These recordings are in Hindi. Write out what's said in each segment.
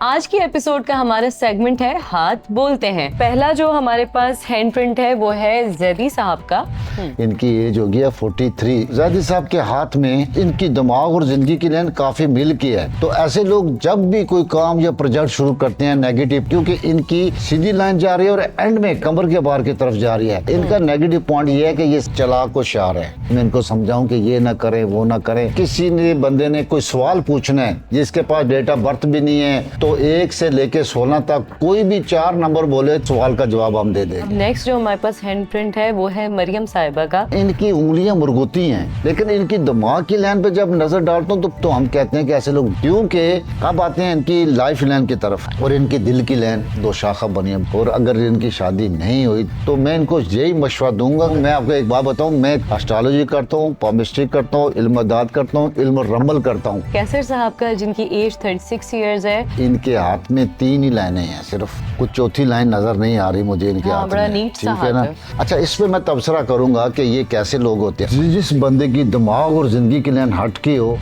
आज की एपिसोड का हमारा सेगमेंट है हाथ बोलते हैं। पहला जो हमारे पास हैंड प्रिंट है वो है जैदी साहब का। इनकी एज हो गया 43। जैदी साहब के हाथ में इनकी दिमाग और जिंदगी की लाइन काफी मिल की है। तो ऐसे लोग जब भी कोई काम या प्रोजेक्ट शुरू करते हैं नेगेटिव, क्योंकि इनकी सीधी लाइन जा रही है और एंड में कमर के बाहर की तरफ जा रही है। इनका नेगेटिव पॉइंट ये है कि ये चालाक होशियार है। मैं इनको समझाऊं कि ये ना करें वो ना करें। किसी ने बंदे ने कोई सवाल पूछना है जिसके पास डेट ऑफ बर्थ भी नहीं है, तो 1 से लेके 16 तक कोई भी 4 नंबर बोले सवाल का जवाब हम दे दें। नेक्स्ट जो हमारे पास हैंड प्रिंट है वो है मरियम साहिबा का। इनकी उंगलियां मुरगुती हैं, लेकिन इनकी दिमाग की लाइन पे जब नजर डालता हूँ तो हम कहते हैं कि ऐसे लोग, क्योंकि अब आते हैं इनकी लाइफ लाइन की तरफ और इनकी दिल की लाइन 2 शाखा बनी है। और अगर इनकी शादी नहीं हुई तो मैं इनको यही मशवरा दूंगा। मैं आपको एक बात बताऊं, मैं एस्ट्रोलॉजी करता हूँ, पामिस्ट्री करता हूँ, इल्म दाद करता हूँ, इल्म रमल करता हूँ। कैसर साहब का जिनकी एज 36 इयर्स है। इनके हाथ में 3 ही लाइनें हैं, सिर्फ कुछ चौथी लाइन नजर नहीं आ रही मुझे इनके हाथ बड़ा में। नीट सा ठीक है ना। हाथ। अच्छा, इस पे मैं तबसरा करूंगा कि ये कैसे लोग होते हैं। जिस बंदे की दिमाग और जिंदगी की लाइन हट की हो,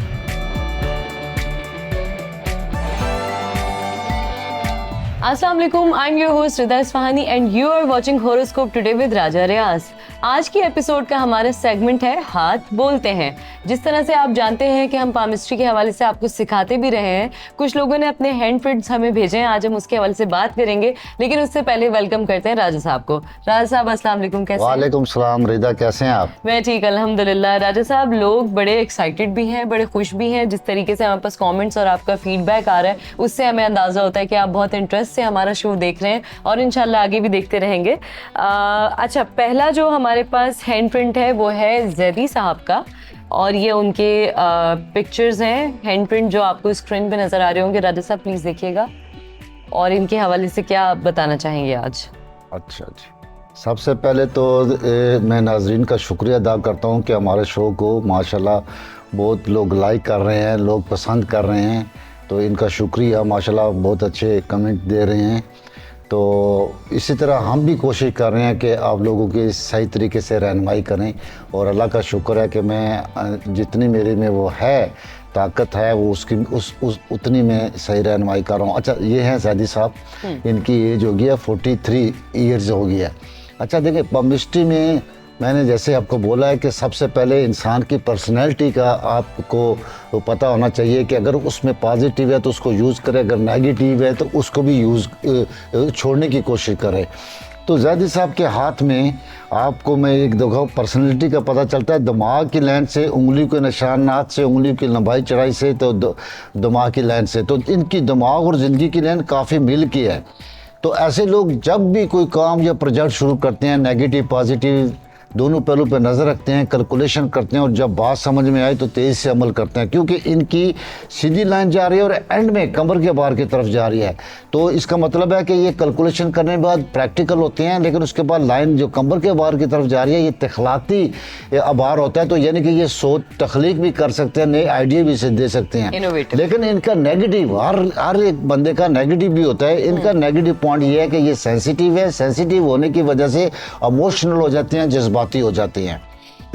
अस्सलाम वालेकुम, I am your host Rida Isfahani and you are watching horoscope today with Raja Riyaz. आज की एपिसोड का हमारा सेगमेंट है हाथ बोलते हैं। जिस तरह से आप जानते हैं कि हम पामिस्ट्री के हवाले से आपको सिखाते भी रहे हैं, कुछ लोगों ने अपने हैंड प्रिंट्स हमें भेजे हैं। आज हम उसके हवाले से बात करेंगे, लेकिन उससे पहले वेलकम करते हैं राजा साहब को। राजा साहब अस्सलाम वालेकुम, कैसे हैं? वालेकुम सलाम। रिदा कैसे हैं आप? मैं ठीक अल्हम्दुलिल्लाह। राजा साहब, लोग बड़े एक्साइटेड भी हैं, बड़े खुश भी हैं। जिस तरीके से हमारे पास कमेंट्स और आपका फीडबैक आ रहा है, उससे हमें अंदाजा होता है कि आप बहुत इंटरेस्ट से हमारा शो देख रहे हैं और इंशाल्लाह आगे भी देखते रहेंगे। अच्छा, पहला जो हमारे पास हैंड प्रिंट है वो है जैदी साहब का और ये उनके पिक्चर्स हैं। हैंड प्रिंट जो आपको स्क्रीन पे नजर आ रहे होंगे। राजा साहब प्लीज देखिएगा और इनके हवाले से क्या आप बताना चाहेंगे आज? अच्छा जी, सबसे पहले तो मैं नाजरीन का शुक्रिया अदा करता हूँ कि हमारे शो को माशाल्लाह बहुत लोग लाइक कर रहे हैं, लोग पसंद कर रहे हैं। तो इनका शुक्रिया, माशाल्लाह बहुत अच्छे कमेंट दे रहे हैं। तो इसी तरह हम भी कोशिश कर रहे हैं कि आप लोगों की सही तरीके से रहनुमाई करें और अल्लाह का शुक्र है कि मैं जितनी मेरे में वो है ताकत है वो उसकी उतनी मैं सही रहनुमाई कर रहा हूँ। अच्छा, ये हैं जैदी साहब, इनकी एज हो गया 43 ईयर्स हो गया। अच्छा देखिए, पामिस्ट्री में मैंने जैसे आपको बोला है कि सबसे पहले इंसान की पर्सनैलिटी का आपको पता होना चाहिए कि अगर उसमें पॉजिटिव है तो उसको यूज़ करें, अगर नेगेटिव है तो उसको भी छोड़ने की कोशिश करें। तो जैदी साहब के हाथ में आपको मैं एक दफ़ा पर्सनैलिटी का पता चलता है दिमाग की लाइन से, उंगली के निशानात से, उंगली की लंबाई चढ़ाई से, तो दिमाग की लाइन से। तो इनकी दिमाग और ज़िंदगी की लाइन काफ़ी मिल की है। तो ऐसे लोग जब भी कोई काम या प्रोजेक्ट शुरू करते हैं, नेगेटिव पॉजिटिव दोनों पहलू पर नज़र रखते हैं, कैलकुलेशन करते हैं और जब बात समझ में आए तो तेज़ से अमल करते हैं, क्योंकि इनकी सीधी लाइन जा रही है और एंड में कमर के बाहर की तरफ जा रही है। तो इसका मतलब है कि ये कैलकुलेशन करने के बाद प्रैक्टिकल होते हैं, लेकिन उसके बाद लाइन जो कमर के बाहर की तरफ जा रही है ये तख्लाती आभार होता है। तो यानी कि ये सोच तख्लीक भी कर सकते हैं, नए आइडिया भी से दे सकते हैं। लेकिन इनका नेगेटिव, हर एक बंदे का नेगेटिव भी होता है। इनका नेगेटिव पॉइंट ये है कि ये सेंसिटिव है। सेंसिटिव होने की वजह से इमोशनल हो जाते हैं, जज्बाती हो जाती हैं।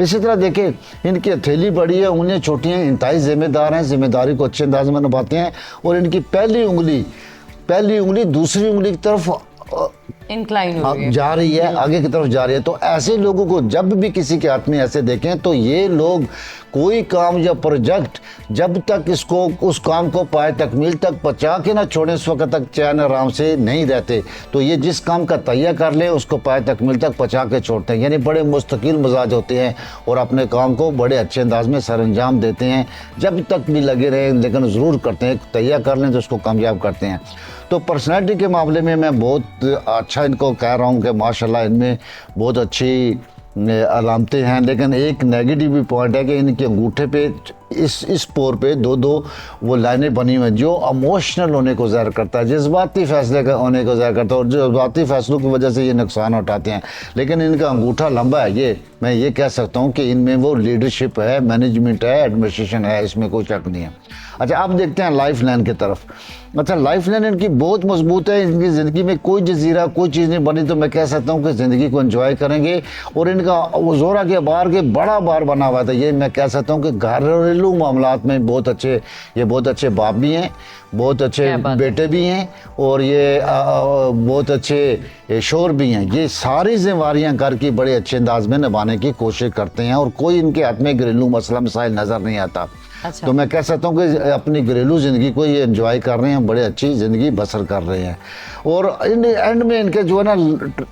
इसी तरह देखिए, इनकी हथेली बड़ी है, उंगलियां छोटी हैं, इंतहाई जिम्मेदार हैं, जिम्मेदारी को अच्छे अंदाज में निभाते हैं और इनकी पहली उंगली दूसरी उंगली की तरफ इंक्लाइन हो रही है, जा रही है, आगे की तरफ जा रही है। तो ऐसे लोगों को जब भी किसी के हाथ में ऐसे देखें तो ये लोग कोई काम या प्रोजेक्ट जब तक इसको उस काम को पाए तकमील तक पहुंचा के ना छोड़ें, उस वक्त तक चैन आराम से नहीं रहते। तो ये जिस काम का तैयार कर ले उसको पाए तकमील तक पहुंचा के छोड़ते हैं, यानी बड़े मुस्तकिल मिजाज होते हैं और अपने काम को बड़े अच्छे अंदाज में सर अंजाम देते हैं। जब तक भी लगे रहे, लेकिन ज़रूर करते हैं, तैयार कर लें तो उसको कामयाब करते हैं। तो पर्सनैलिटी के मामले में मैं बहुत अच्छा इनको कह रहा हूँ कि माशाल्लाह इनमें बहुत अच्छी अलामतें हैं। लेकिन एक नेगेटिव भी पॉइंट है कि इनके अंगूठे पे इस पोर पे 2 वो लाइनें बनी हुई हैं जो इमोशनल होने को ज़ाहिर करता है, जज्बाती फैसले का होने को ज़ाहिर करता है और जज्बाती फैसलों की वजह से ये नुकसान उठाते हैं। लेकिन इनका अंगूठा लंबा है, ये मैं ये कह सकता हूँ कि इनमें वो लीडरशिप है, मैनेजमेंट है, एडमिनिस्ट्रेशन है, इसमें कोई शक नहीं है। अच्छा, आप देखते हैं लाइफ लाइन की तरफ। अच्छा, लाइफ लाइन इनकी बहुत मजबूत है। इनकी ज़िंदगी में कोई जजीरा, कोई चीज़ नहीं बनी तो मैं कह सकता हूँ कि ज़िंदगी को एंजॉय करेंगे। और इनका जोरा के बाहर के बड़ा बार बना हुआ था, ये मैं कह सकता हूँ कि घर घरेलू मामलात में बहुत अच्छे, ये बहुत अच्छे बाप भी हैं, बहुत अच्छे क्या बात है। बेटे भी हैं, और ये बहुत अच्छे शोर भी हैं। ये सारी जिम्मेवारियां घर की बड़े अच्छे अंदाज में निभाने की कोशिश करते हैं, और कोई इनके हाथ में घरेलू मसला मसाइल नज़र नहीं आता। अच्छा। तो मैं कह सकता हूँ कि अपनी घरेलू ज़िंदगी को ये एंजॉय कर रहे हैं, बड़े अच्छी ज़िंदगी बसर कर रहे हैं। और इन एंड में इनके जो है ना,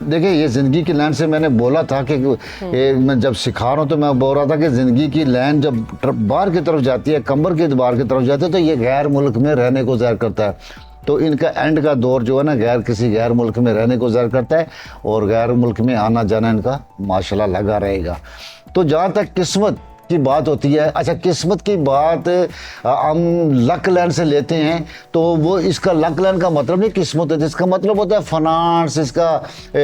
देखिए ये ज़िंदगी की लाइन से मैंने बोला था कि मैं जब सिखा रहा हूँ तो मैं बोल रहा था कि ज़िंदगी की लाइन जब बाहर की तरफ जाती है, कमर के द्वार की तरफ जाती है, तो ये गैर मुल्क में रहने को ज़ाहिर करता है। तो इनका एंड का दौर जो है ना, किसी गैर मुल्क में रहने को ज़ाहिर करता है, और गैर मुल्क में आना जाना इनका माशाल्लाह लगा रहेगा। तो जहाँ तक किस्मत की बात होती है, अच्छा किस्मत की बात हम लक लैंड से लेते हैं, तो वो इसका लक लैंड का मतलब नहीं किस्मत है, जिसका मतलब होता है फाइनेंस, इसका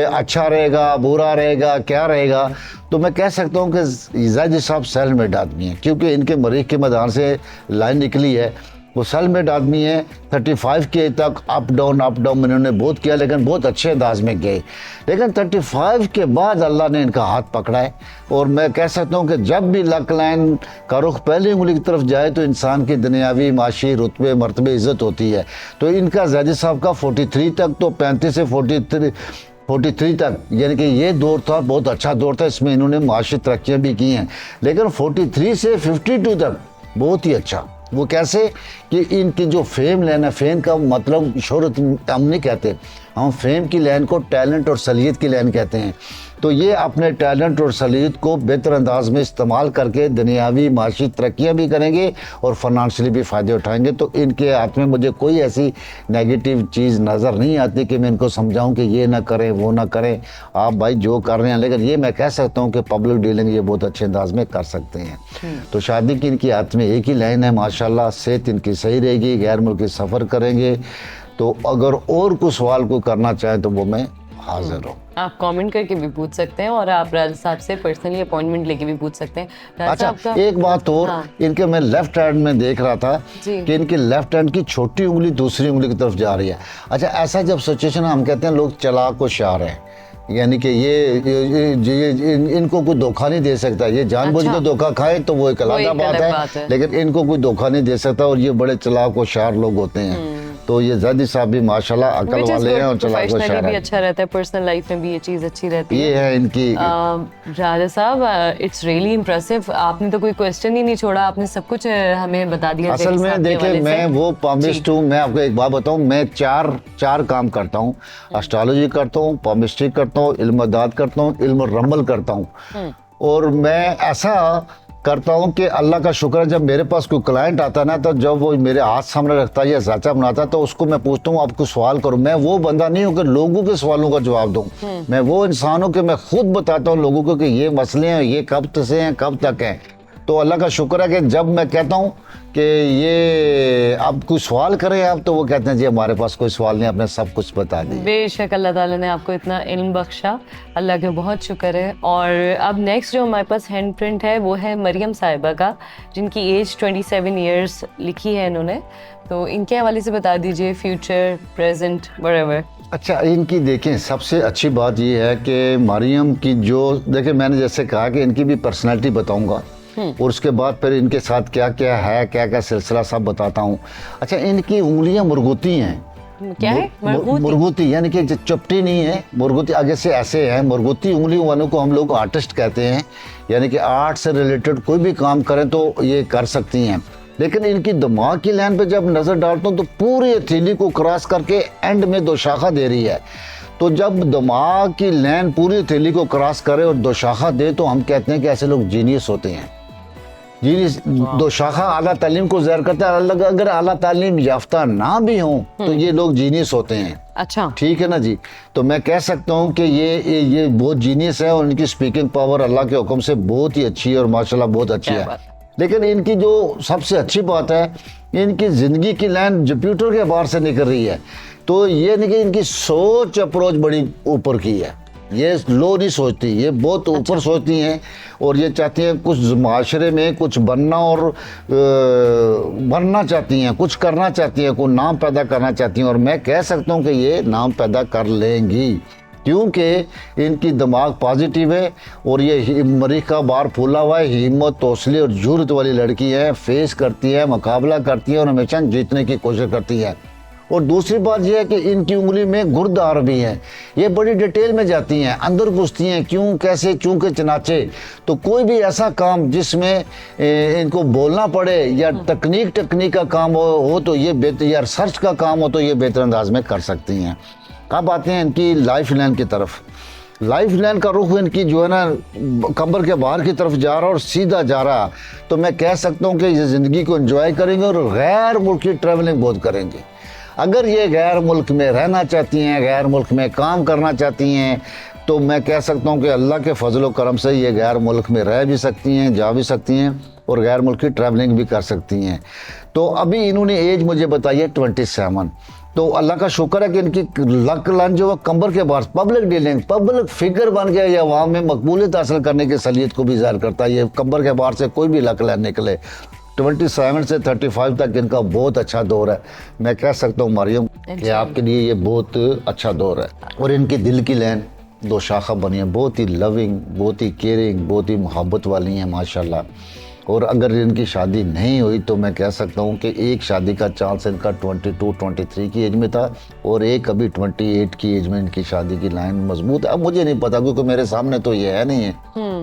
अच्छा रहेगा, बुरा रहेगा, क्या रहेगा। तो मैं कह सकता हूँ कि जायद साहब सेल्फ मेड आदमी हैं, क्योंकि इनके मरीख के मैदान से लाइन निकली है। वो सेल्फ मेड आदमी है। 35 के तक अप डाउन इन्होंने बहुत किया, लेकिन बहुत अच्छे अंदाज में गए। लेकिन 35 के बाद अल्लाह ने इनका हाथ पकड़ा है, और मैं कह सकता हूँ कि जब भी लक लाइन का रुख पहली उंगली की तरफ जाए तो इंसान की दुनियावी माशी रुतबे मरतबे इज़्ज़त होती है। तो इनका ज़ैदी साहब का 43 तक, तो 35 से 43 तक, यानी कि ये दौर था, बहुत अच्छा दौर था, इसमें इन्होंने माशी तरक्कियाँ भी की हैं। लेकिन 43 से 52 तक बहुत ही अच्छा। वो कैसे कि इनकी जो फेम लाइन है, फेम का मतलब शोहरत हम नहीं कहते, हम फेम की लाइन को टैलेंट और सलीयत की लाइन कहते हैं। तो ये अपने टैलेंट और सलीयत को बेहतर अंदाज में इस्तेमाल करके दुनियावी माशी तरक्कियाँ भी करेंगे और फाइनेंशियली भी फ़ायदे उठाएंगे। तो इनके हाथ में मुझे कोई ऐसी नेगेटिव चीज़ नज़र नहीं आती कि मैं इनको समझाऊं कि ये ना करें, वो ना करें, आप भाई जो कर रहे हैं। लेकिन ये मैं कह सकता हूँ कि पब्लिक डीलिंग ये बहुत अच्छे अंदाज में कर सकते हैं। तो शादी की इनकी हाथ में एक ही लाइन है, माशाल्लाह सेहत इनकी सही रहेगी, गैर मुल्की सफ़र करेंगे। तो अगर और कुछ सवाल को करना चाहें तो वो मैं हाजिर हूँ। आप कमेंट करके भी पूछ सकते हैं, और आप राजा साहब से पर्सनली अपॉइंटमेंट लेके भी पूछ सकते हैं। राजा अच्छा, साहब का एक बात और, हाँ। इनके मैं लेफ्ट हैंड में देख रहा था जी। कि इनके लेफ्ट हैंड की छोटी उंगली दूसरी उंगली की तरफ जा रही है। अच्छा, ऐसा जब सिचुएशन हम कहते हैं लोग चालाक और शार हैं, यानी कि इनको कोई धोखा नहीं दे सकता। ये जानबूझ अच्छा। के धोखा खाए तो वो एक अलग बात है, लेकिन इनको कोई धोखा नहीं दे सकता, और ये बड़े चालाक और शार लोग होते हैं। तो ये ज़ैदी साहब भी माशाल्लाह अकल वाले हैं और चालाक और शार भी हैं। अच्छा रहता है, पर्सनल लाइफ में भी ये चीज़ अच्छी रहती है। ये है इनकी। राजा साहब, इट्स रियली इम्प्रेसिव। आपने तो कोई क्वेश्चन ही नहीं छोड़ा, आपने सब कुछ हमें बता दिया। असल में देखिए, मैं वो पामिस्ट हूँ। मैं आपको एक बात बताऊँ, मैं चार काम करता हूँ। एस्ट्रोलॉजी करता हूँ, पामिस्ट्री करता हूँ, इल्म दाद करता हूँ, इल्म रमल करता हूँ। और मैं ऐसा करता हूँ कि अल्लाह का शुक्र है, जब मेरे पास कोई क्लाइंट आता है ना, तो जब वो मेरे हाथ सामने रखता है या जांचा बनाता है, तो उसको मैं पूछता हूँ आप कुछ सवाल करो। मैं वो बंदा नहीं हूँ कि लोगों के सवालों का जवाब दूँ। मैं वो इंसान हूँ कि मैं खुद बताता हूँ लोगों को कि ये मसले हैं, ये कब से हैं, कब तक हैं। तो अल्लाह का शुक्र है कि जब मैं कहता हूँ कि ये आप कुछ सवाल करें आप, तो वो कहते हैं जी हमारे पास कोई सवाल नहीं, आपने सब कुछ बता दिया। बेशक अल्लाह ताला ने आपको इतना इल्म बख्शा, अल्लाह के बहुत शुक्र है। और अब नेक्स्ट जो हमारे पास हैंड प्रिंट है वो है मरियम साहिबा का, जिनकी एज 27 ईयर्स लिखी है इन्होंने। तो इनके हवाले से बता दीजिए, फ्यूचर, प्रेजेंट, व्हाटएवर। अच्छा, इनकी देखें, सबसे अच्छी बात ये है कि मरियम की जो, देखें मैंने जैसे कहा कि इनकी भी पर्सनैलिटी बताऊंगा, और उसके बाद फिर इनके साथ क्या क्या है, क्या क्या सिलसिला सब बताता हूँ। अच्छा, इनकी उंगलियां मुरगुती हैं। क्या है? मुरगुती यानी कि चपटी नहीं है, मुरगुती आगे से ऐसे है। मुरगुती उंगली वालों को हम लोग आर्टिस्ट कहते हैं, यानी कि आर्ट से रिलेटेड कोई भी काम करें तो ये कर सकती हैं। लेकिन इनकी दिमाग की लाइन पे जब नज़र डालता हूँ तो पूरी हथेली को क्रॉस करके एंड में दो शाखा दे रही है। तो जब दिमाग की लाइन पूरी हथेली को क्रॉस करे और दो शाखा दे, तो हम कहते हैं कि ऐसे लोग जीनियस होते हैं। जीनियस दो शाखा आला तालीम को ज़ाहिर करता है। अगर आला तालीम याफ्ता ना भी हों तो ये लोग जीनियस होते हैं। अच्छा, ठीक है ना जी। तो मैं कह सकता हूँ कि ये बहुत जीनियस है, और इनकी स्पीकिंग पावर अल्लाह के हुक्म से बहुत ही अच्छी है, और माशाल्लाह बहुत अच्छी है। लेकिन इनकी जो सबसे अच्छी बात है, इनकी ज़िंदगी की लाइन जुपिटर के बाहर से निकल रही है। तो ये नहीं कि इनकी सोच अप्रोच बड़ी ऊपर की है, ये लो नहीं सोचती, ये बहुत ऊपर सोचती हैं, और ये चाहती हैं कुछ माशरे में कुछ बनना, और बनना चाहती हैं, कुछ करना चाहती हैं, कोई नाम पैदा करना चाहती हैं। और मैं कह सकता हूँ कि ये नाम पैदा कर लेंगी। क्योंकि इनकी दिमाग पॉजिटिव है और ये मरीज का बार फूला हुआ है, हिम्मत हौसले और जुर्रत वाली लड़की है, फेस करती है, मुकाबला करती है और हमेशा जीतने की कोशिश करती है। और दूसरी बात यह है कि इनकी उंगली में गुर्दार भी है, ये बड़ी डिटेल में जाती हैं, अंदर घुसती हैं, क्यों कैसे क्यों के चनाचे। तो कोई भी ऐसा काम जिसमें इनको बोलना पड़े या तकनीक का काम हो तो ये बेहतर, या रिसर्च का काम हो तो ये बेहतर अंदाज में कर सकती हैं। अब आते हैं इनकी लाइफ लाइन की तरफ। लाइफ लाइन का रुख इनकी जो है ना कमर के बाहर की तरफ जा रहा और सीधा जा रहा, तो मैं कह सकता हूँ कि ये ज़िंदगी को एंजॉय करेंगे और गैर मुल्की ट्रैवलिंग बहुत करेंगे। अगर ये गैर मुल्क में रहना चाहती हैं, गैर मुल्क में काम करना चाहती हैं, तो मैं कह सकता हूँ कि अल्लाह के फजल व करम से ये गैर मुल्क में रह भी सकती हैं, जा भी सकती हैं और गैर मुल्क की ट्रैवलिंग भी कर सकती हैं। तो अभी इन्होंने एज मुझे बताई है 27। तो अल्लाह का शुक्र है कि इनकी लक लाइन जो है कमर के बाहर पब्लिक डीलिंग, पब्लिक फिगर बन गया, या अवाम में मकबूलियत हासिल करने की सलीयत को भी ज़ाहिर करता है। ये कमर के बाहर से कोई भी लक लाइन निकले। 27 से 35 तक इनका बहुत अच्छा दौर है। मैं कह सकता हूँ मरियम कि आपके लिए ये बहुत अच्छा दौर है। और इनकी दिल की लाइन 2 शाखा बनी है, बहुत ही लविंग, बहुत ही केयरिंग, बहुत ही मोहब्बत वाली हैं माशाल्लाह। और अगर इनकी शादी नहीं हुई तो मैं कह सकता हूँ कि एक शादी का चांस इनका 22-23 की एज में था और एक अभी 28 की एज में इनकी शादी की लाइन मजबूत है। अब मुझे नहीं पता क्योंकि मेरे सामने तो ये है नहीं है।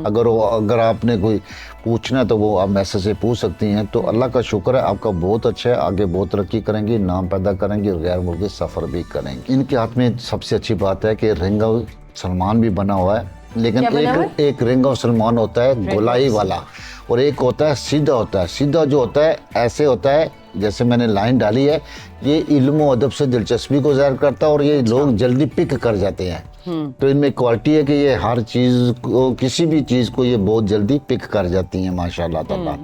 अगर आपने कोई पूछना तो वो आप मैसेज से पूछ सकती हैं। तो अल्लाह का शुक्र है, आपका बहुत अच्छा है, आगे बहुत तरक्की करेंगी, नाम पैदा करेंगी और गैर मुल्की सफ़र भी करेंगी। इनके हाथ में सबसे अच्छी बात है कि रिंग ऑफ सलमान भी बना हुआ है, लेकिन एक रिंग ऑफ सलमान होता है गोलाई वाला और एक होता है सीधा होता है। सीधा जो होता है ऐसे होता है जैसे मैंने लाइन डाली है, ये इल्म और अदब से दिलचस्पी को ज़ाहिर करता है और ये लोग जल्दी पिक कर जाते हैं। तो इनमें क्वालिटी है कि ये हर चीज़ को, किसी भी चीज़ को ये बहुत जल्दी पिक कर जाती हैं माशाल्लाह ताला।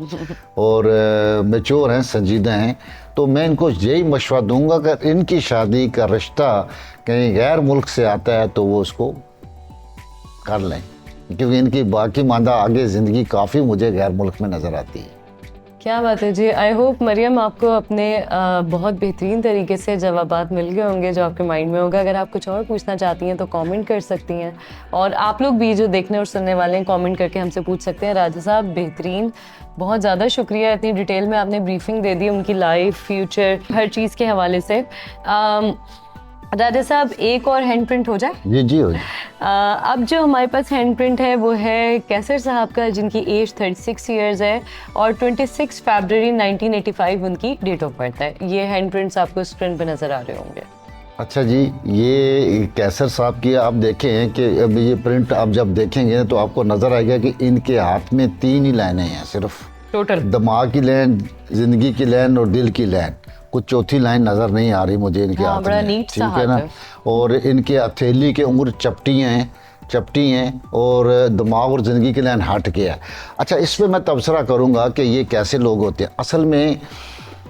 और मैच्योर हैं, संजीदा हैं। तो मैं इनको यही मशवरा दूंगा कि इनकी शादी का रिश्ता कहीं गैर मुल्क से आता है तो वो उसको कर लें, क्योंकि इनकी बाकी मांदा आगे ज़िंदगी काफ़ी मुझे गैर मुल्क में नज़र आती है। क्या बात है जी। आई होप मरियम आपको अपने बहुत बेहतरीन तरीके से जवाबात मिल गए होंगे जो आपके माइंड में होगा। अगर आप कुछ और पूछना चाहती हैं तो कमेंट कर सकती हैं, और आप लोग भी जो देखने और सुनने वाले हैं कमेंट करके हमसे पूछ सकते हैं। राजा साहब बेहतरीन, बहुत ज़्यादा शुक्रिया, इतनी डिटेल में आपने ब्रीफिंग दे दी उनकी लाइफ, फ्यूचर, हर चीज़ के हवाले से। राजा साहब एक और हैंड प्रिंट हो जाए? जी जी हो जाए। अब जो हमारे पास हैंड प्रिंट है वो है कैसर साहब का, जिनकी एज 36 इयर्स है और 26 फरवरी 1985 उनकी डेट ऑफ बर्थ है। ये हैंड प्रिंट्स आपको स्क्रीन पे नज़र आ रहे होंगे। अच्छा जी, ये कैसर साहब की आप देखें कि अब ये प्रिंट आप जब देखेंगे तो आपको नज़र आएगा कि इनके हाथ में 3 ही लाइनें हैं सिर्फ टोटल। दिमाग की लाइन, ज़िंदगी की लाइन और दिल की लाइन, कुछ चौथी लाइन नज़र नहीं आ रही मुझे इनके हाथ में, ठीक है ना। और इनके हथेली के उंगली चपटी हैं और दिमाग और ज़िंदगी की लाइन हट के है। अच्छा, इस पर मैं तबसरा करूँगा कि ये कैसे लोग होते हैं। असल में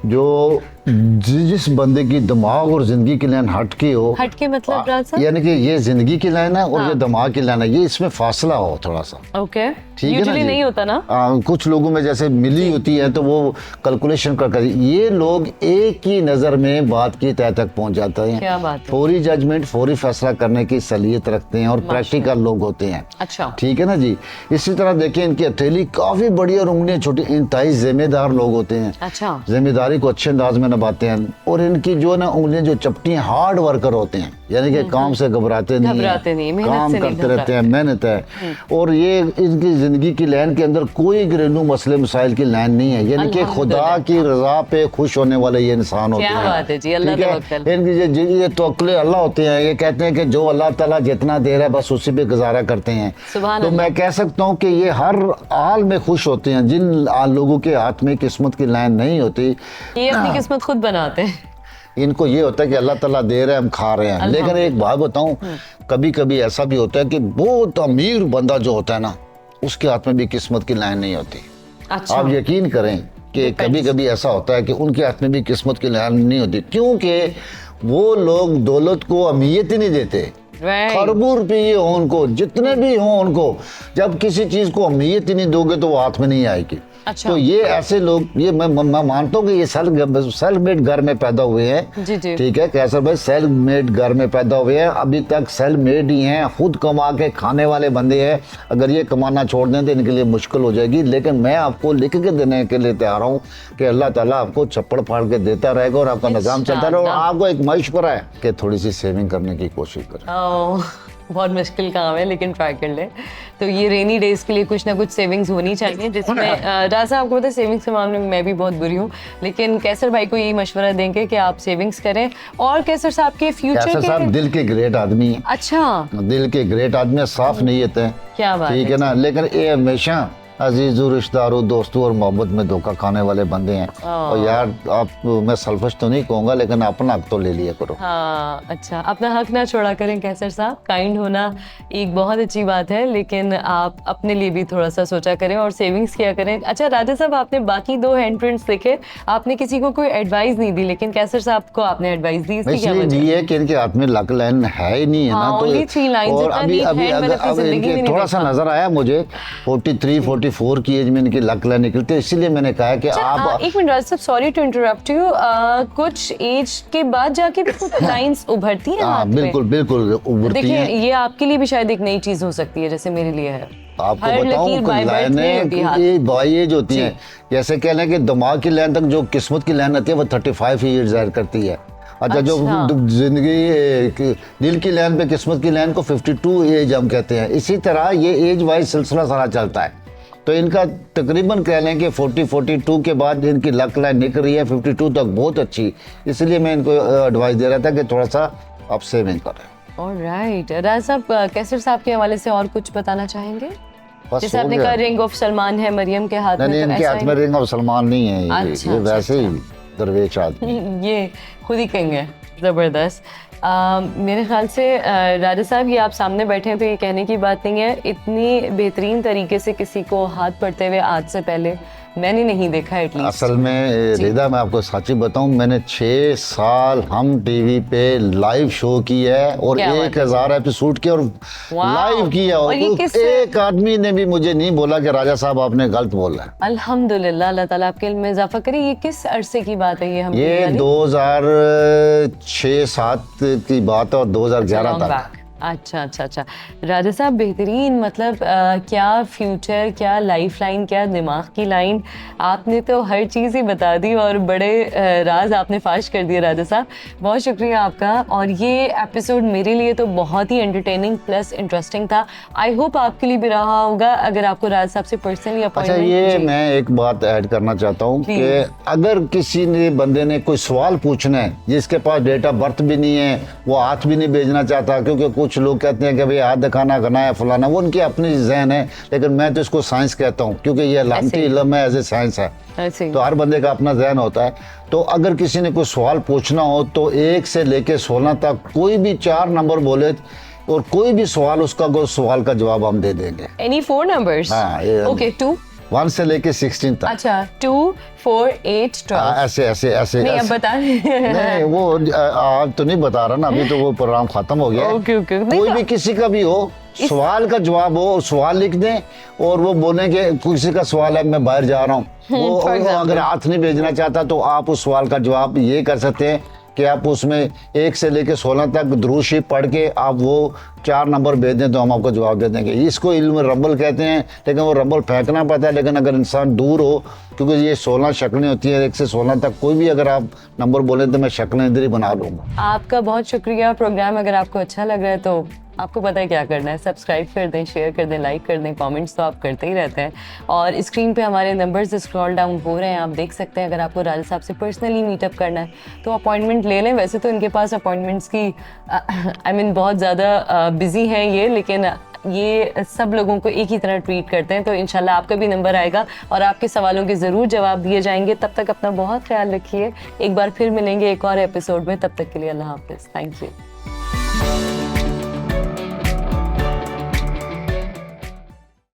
जो जिस बंदे की दिमाग और जिंदगी की लाइन हट के मतलब यानी कि ये जिंदगी की लाइन है और ये दिमाग की लाइन है, ये इसमें फासला हो थोड़ा सा। ओके, ठीक है ना जी? नहीं होता ना। कुछ लोगों में जैसे मिली होती है तो वो कैलकुलेशन कर, ये लोग एक ही नज़र में बात की तह तक पहुंच जाते हैं। क्या बात है? फौरी जजमेंट, फौरी फैसला करने की सलीयत रखते हैं और प्रैक्टिकल लोग होते हैं। अच्छा, ठीक है ना जी। इसी तरह देखें इनकी हथेली काफ़ी बड़ी और उंगलियां छोटी, इंतहाई जिम्मेदार लोग होते हैं। अच्छा, जिम्मेदारी को अच्छे अंदाज में निभाते हैं। और इनकी जो ना उंगलियां जो चपटी हैं, हार्ड वर्कर होते हैं, यानी कि काम से घबराते नहीं, काम करते रहते हैं, मेहनत है। और ये इनकी जिंदगी की लाइन के अंदर कोई घरेलू मसले मसाइल की लाइन नहीं है, यानी कि खुदा की रजा पे खुश होने वाले ये इंसान होते हैं। ठीक है, इनकी ये तवक्कुल अल्लाह होते हैं। ये कहते हैं कि जो अल्लाह ताला जितना दे रहा है बस उसी पे गुजारा करते हैं। तो मैं कह सकता हूँ कि ये हर हाल में खुश होते हैं। जिन लोगों के हाथ में किस्मत की लाइन नहीं होती, ये अपनी किस्मत खुद बनाते हैं। इनको ये होता है कि अल्लाह ताला दे रहे हैं, हम खा रहे हैं। लेकिन एक बात बताऊं, कभी कभी ऐसा भी होता है कि बहुत अमीर बंदा जो होता है ना, उसके हाथ में भी किस्मत की लाइन नहीं होती। अच्छा। आप यकीन करें कि कभी कभी ऐसा होता है कि उनके हाथ में भी किस्मत की लाइन नहीं होती, क्योंकि वो लोग दौलत को अहमियत ही नहीं देते। खरबू रुपये हो उनको, जितने भी हों उनको, जब किसी चीज को अहमियत ही नहीं दोगे तो वो हाथ में नहीं आएगी। अच्छा। तो ये ऐसे लोग, ये मैं मानता हूँ कि ये सेल्फ मेड घर में पैदा हुए हैं। जी जी। ठीक है कैसर भाई, सेल्फ मेड घर में पैदा हुए हैं, अभी तक सेल्फ मेड ही हैं, खुद कमा के खाने वाले बंदे हैं। अगर ये कमाना छोड़ दें तो इनके लिए मुश्किल हो जाएगी। लेकिन मैं आपको लिख के देने के लिए तैयार हूँ कि अल्लाह ताला आपको चप्पड़ फाड़ के देता रहेगा और आपका निजाम चलता रहेगा। और आपको एक मशवरा है कि थोड़ी सी सेविंग करने की कोशिश करें। बहुत मुश्किल काम है लेकिन ट्राई कर ले। तो ये रेनी डेज के लिए कुछ ना कुछ सेविंग्स होनी चाहिए, जिसमें राजा आपको पता है सेविंग्स के मामले में मैं भी बहुत बुरी हूँ, लेकिन कैसर भाई को यही मशवरा देंगे कि आप सेविंग्स करें। और कैसर साहब के फ्यूचर कैसर साहब दिल के ग्रेट आदमी है। अच्छा, दिल के ग्रेट आदमी है, साफ नीयत है। क्या बात ठीक है ना, लेकिन ये हमेशा अजीजों, रिश्तेदारों, दोस्तों और मोहब्बत में धोखा खाने वाले बंदे हैं। और यार आप, मैं सेल्फिश तो नहीं कहूँगा, लेकिन अपना हक तो ले लिया करो। हाँ अच्छा, अपना हक ना छोड़ा करें कैसर साहब। काइंड होना एक बहुत अच्छी बात है, लेकिन आप अपने लिए भी थोड़ा सा सोचा करें और सेविंग्स किया करें। अच्छा राजा साहब, आपने बाकी 2 हैंड प्रिंट्स देखे, आपने किसी को कोई एडवाइस नहीं दी, लेकिन कैसर साहब को आपने एडवाइस दी, इसकी क्या वजह? दी है कि इनके हाथ में लक लाइन है ही नहीं है ना, तो और अभी इनके थोड़ा सा नजर आया मुझे 43 44 की एज में इनकी लक लाइन निकलती है, इसीलिए मैंने कहा कि आप एक मिनट राजा साहब, सॉरी टू इंटरप्ट यू, कुछ एज के बाद जाके भी कुछ लाइंस उभरती हैं हाथ में। बिल्कुल बिल्कुल उभरती देखिए हैं। ये आपके लिए भी शायद एक नई चीज हो सकती है, जैसे मेरे लिए है। आपको बताऊं लाइनें ये बाई एज होती हैं, जैसे कह लें कि दिमाग की लाइन तक जो किस्मत की लाइन आती है वो 35 ईयर जाहिर करती है। अच्छा, जो जिंदगी दिल की लाइन पे किस्मत की लाइन को 52 एज हम कहते हैं। इसी तरह ये एज वाइज सिलसिला सारा चलता है। तो इनका तकरीबन कह लें कि 40-42 के बाद इनकी लक लाइन निकल रही है, 52 तक बहुत अच्छी। इसलिए मैं इनको एडवाइस दे रहा था कि थोड़ा सा आप सेविंग करें। ऑलराइट, राज साहब कैसर साहब के हवाले से और कुछ बताना चाहेंगे? जैसे आपने कहा रिंग ऑफ सलमान है मरियम के हाथ में, नहीं, इनके हाथ में रिंग ऑफ सलमान नहीं है। अच्छा, ये वैसे ही दरवेश आदमी। ये खुद ही कहेंगे, जबरदस्त। मेरे ख्याल से राजा साहब ये आप सामने बैठे हैं तो ये कहने की बात नहीं है, इतनी बेहतरीन तरीके से किसी को हाथ पड़ते हुए आज से पहले मैंने नहीं देखा एटलीस्ट। असल में रिदा, मैं आपको सच्ची बताऊं, मैंने 6 साल हम टीवी पे लाइव शो किया है और 1000 एपिसोड किया और लाइव किया, और एक आदमी ने भी मुझे नहीं बोला कि राजा साहब आपने गलत बोला है। अल्हम्दुलिल्लाह, अल्लाह ताला आपके इल्म में इजाफा करे। ये किस अरसे की बात है? ये 2006-07 की बात है और 2011 तक। अच्छा अच्छा अच्छा, राजा साहब बेहतरीन, मतलब क्या फ्यूचर, क्या लाइफ लाइन, क्या दिमाग की लाइन, आपने तो हर चीज़ ही बता दी और बड़े राज आपने फाश कर दिए राजा साहब। बहुत शुक्रिया आपका। और ये एपिसोड मेरे लिए तो बहुत ही एंटरटेनिंग प्लस इंटरेस्टिंग था। आई होप आपके लिए भी रहा होगा। अगर आपको राज साहब से पर्सनली अपॉइंटमेंट, अच्छा ये मैं एक बात ऐड करना चाहता हूँ कि अगर किसी ने बंदे ने कोई सवाल पूछना है जिसके पास डेट ऑफ बर्थ भी नहीं है, वो हाथ भी नहीं भेजना चाहता, क्योंकि कुछ लोग कहते हैं कि भाई हाथ दिखाना गना है फलाना, वो उनकी अपनी जहन है, लेकिन मैं तो इसको साइंस कहता हूँ क्योंकि ये अलामती इल्म है, एज ए साइंस है। तो हर बंदे का अपना जहन होता है। तो अगर किसी ने कोई सवाल पूछना हो तो 1 से लेके 16 तक कोई भी 4 नंबर बोले और कोई भी सवाल, उसका कोई सवाल का जवाब हम दे देंगे। Any 4 numbers? ओके, 1 से लेके 16 तक। अच्छा, 2, 4, 8, 12 ऐसे नहीं, अब बता नहीं, वो आप तो नहीं बता रहा ना, अभी तो वो प्रोग्राम खत्म हो गया। ओके ओके, कोई भी किसी का भी हो सवाल का जवाब हो, सवाल लिख दें और वो बोलें कि किसी का सवाल है मैं बाहर जा रहा हूँ, वो अगर हाथ नहीं भेजना चाहता तो आप उस सवाल का जवाब ये कर सकते हैं कि आप उसमें 1 से लेकर 16 तक दुरूद शरीफ पढ़ के आप वो 4 नंबर भेज दें तो हम आपको जवाब दे देंगे। इसको इल्म रब्बल कहते हैं, लेकिन वो रब्बल फेंकना पड़ता है। लेकिन अगर इंसान दूर हो, क्योंकि ये 16 शक्लें होती हैं, 1 से 16 तक कोई भी अगर आप नंबर बोले तो मैं शक्लें इधर ही बना लूँगा। आपका बहुत शुक्रिया। प्रोग्राम अगर आपको अच्छा लग रहा है तो आपको पता है क्या करना है, सब्सक्राइब कर दें, शेयर कर दें, लाइक कर दें। कमेंट्स तो आप करते ही रहते हैं और स्क्रीन पे हमारे नंबर्स स्क्रॉल डाउन हो रहे हैं, आप देख सकते हैं। अगर आपको राजा साहब से पर्सनली मीटअप करना है तो अपॉइंटमेंट ले लें। वैसे तो इनके पास अपॉइंटमेंट्स की बहुत ज़्यादा बिजी हैं ये, लेकिन ये सब लोगों को एक ही तरह ट्रीट करते हैं। तो इंशाल्लाह आपका भी नंबर आएगा और आपके सवालों के ज़रूर जवाब दिए जाएंगे। तब तक अपना बहुत ख्याल रखिए। एक बार फिर मिलेंगे एक और एपिसोड में, तब तक के लिए अल्लाह हाफिज़। Thank you.